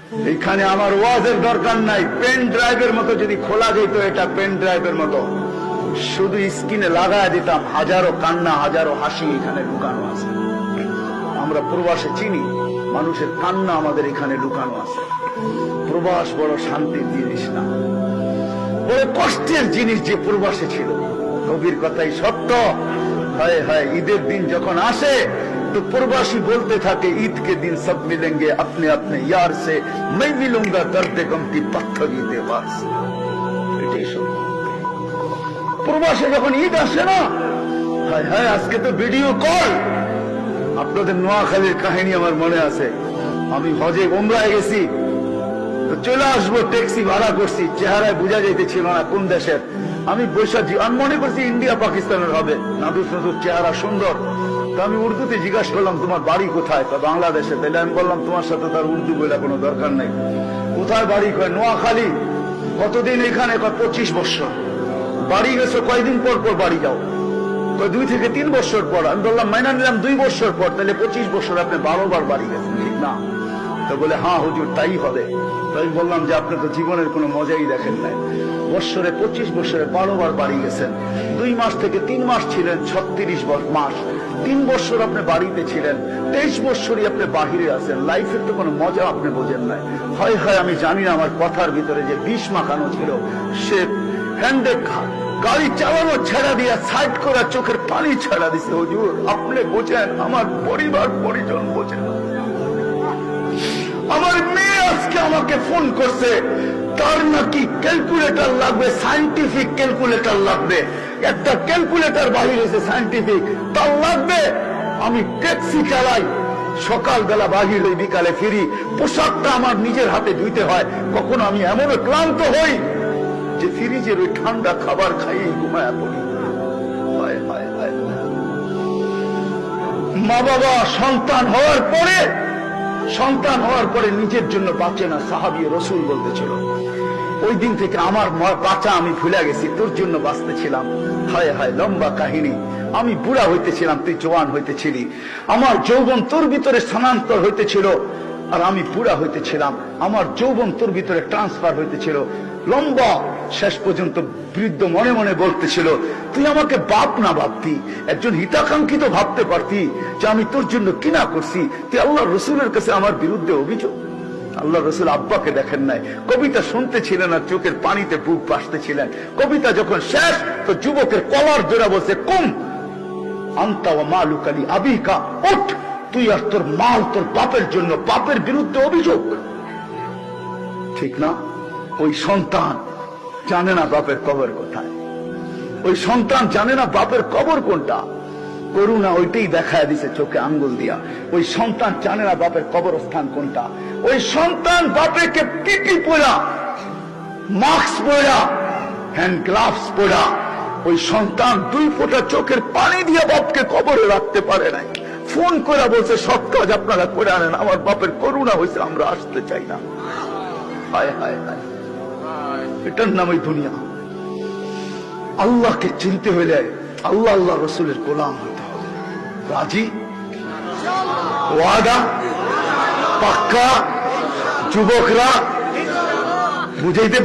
এখানে আমার ওয়াজের দরকার নাই, পেন ড্রাইভের মতো যদি খোলা যেত, এটা পেন ড্রাইভের মতো শুধু স্ক্রিনে লাগায় দিতাম, হাজারো কান্না হাজারো হাসি এখানে লুকানো আছে। আমরা প্রবাসে চিনি, মানুষের কান্না আমাদের এখানে লুকানো আছে। প্রবাস বড় শান্তির জিনিস না, বড় কষ্টের জিনিস যে প্রবাসে ছিল। কবির কথাই সত্য। হায় হায়, ঈদের দিন যখন আসে तो प्रवासी बोलते थे ईद के दिन सब मिलेंगे अपने अपने यार से, मैं मिलूंगा दर्द गम की पत्थरी दीवार से। प्रवासी যখন ঈদ আসে না, হায় হায়, আজকে তো ভিডিও কল। আপনাদের নোয়াখালীর কাহিনী আমার মনে আছে। আমি হজে ওমরায় গেছি, তো চলে আসবো, ট্যাক্সি ভাড়া করছি, চেহারায় বোঝা যাইতেছিল না কোন দেশের। আমি বৈশাখী, আমি মনে করছি ইন্ডিয়া পাকিস্তানের হবে, নাদুর নাদুর চেহারা, সুন্দর। তো আমি উর্দুতে জিজ্ঞাসা করলাম তোমার বাড়ি কোথায়? বাংলাদেশে। তাহলে আমি বললাম তোমার সাথে তার উর্দু বলে কোনো দরকার নেই। কোথায় বাড়ি? কয় নোয়াখালী। কতদিন এখানে? 25 বছর। বাড়ি গেছো কয়দিন পর পর বাড়ি যাও? 2 থেকে 3 বছর পর। আমি বললাম মাইনা নিলাম 2 বছর পর, তাহলে 25 বছর আপনি 12 বার বাড়ি গেছেন, ঠিক না? তো বলে হ্যাঁ হুজুর তাই হবে। তো আমি বললাম যে আপনি তো জীবনের কোনো মজাই দেখেন নাই। বছরে 25 বছরে 12 বার বাড়ি গেছেন। 2 মাস থেকে 3 মাস ছিলেন, 36 মাস। 3 বছর আপনি বাড়িতে ছিলেন, 23 বছরই আপনি বাহিরে আছেন। লাইফের তো কোনো মজা আপনি বোঝেন নাই। হয় হয় আমি জানি না, আমার কথার ভিতরে যে বিষ মাখানো ছিল। সে হ্যান্ডে গাড়ি চালানো ছেড়া দিয়া সাইড করা, চোখের পানি ছেড়া দিছে। হুজুর আপনি বোঝেন, আমার পরিবার পরিজন বোঝেন। আমার মেয়ে আজকে আমাকে ফোন করছে, তার নাকি ক্যালকুলেটর লাগবে, সায়েন্টিফিক ক্যালকুলেটর লাগবে। একটা ক্যালকুলেটর বাহির হয়েছে সায়েন্টিফিক, তার লাগবে। আমি ট্যাক্সি চালাই, সকালবেলা বাহির হই, বিকালে ফিরি। পোশাকটা আমার নিজের হাতে ধুইতে হয়। কখনো আমি এমন ক্লান্ত হই যে ফ্রিজের ওই ঠান্ডা খাবার খাইয়ে ঘুমায়া পড়ি। মা বাবা সন্তান হওয়ার পরে নিজের জন্য বাঁচে না। সাহাবী রাসূল বলতেছিল, ওই দিন থেকে আমার বাঁচা আমি ভুলে গেছি, তোর জন্য বাঁচতেছিলাম। হায় হায়, লম্বা কাহিনী। আমি বুড়া হইতেছিলাম, তুই জওয়ান হইতেছিলি। আমার যৌবন তোর ভিতরে স্থানান্তর হইতেছিল, আর আমি বুড়া হইতেছিলাম। আমার যৌবন তোর ভিতরে ট্রান্সফার হইতেছিল। লম্বা, শেষ পর্যন্ত বৃদ্ধ মনে মনে বলতেছিল, তুই আমাকে বাপ না ভাবতি, একজন হিতাকাঙ্ক্ষিত ভাবতে পারতি যে আমি তোর জন্য কিনা করছি। তুই আল্লাহ রসুলের কাছে আমার বিরুদ্ধে অভিযোগ। আল্লাহ রসুল আব্বাকে দেখেন নাই, কবিতা শুনতেছিলেন আর চোখের পানিতে বুক ভাসতেছিলেন। কবিতা যখন শেষ, তো যুবকের কলার জোড়া বলছে, কুম আনতা ওয়া মালুকা লি আবিকা, উঠ, তুই আর তোর মাল তোর বাপের জন্য, বাপের বিরুদ্ধে অভিযোগ। ঠিক না? ওই সন্তান জানে না বাপের কবর কোথায়, ওই সন্তান জানে না বাপের কবর কোনটা। করুণা ওইটাই দেখায় দিছে চোখে আঙ্গুল দিয়া। ওই সন্তান জানে না বাপের কবরস্থান কোনটা। ওই সন্তান বাপেকে পিপি পরা, মাস্ক পরা, হ্যান্ড গ্লাভস পরা, ওই সন্তান 2 ফোঁটা চোখের পানি দিয়ে বাপকে কবরে রাখতে পারে নাই। ফোন করে বলছে সব কাজ আপনারা করে আনেন, আমার বাপের করুণা হয়েছে, আমরা আসতে চাই না। হায় হায় হায়, এটার নামই দুনিয়া। আল্লাহকে চিনতে হইলে আল্লাহ আল্লাহ রসুলের গোলাম হইতে হবে। রাজি? ওয়াদা পাক্কা? যুবকরা বুঝাইতে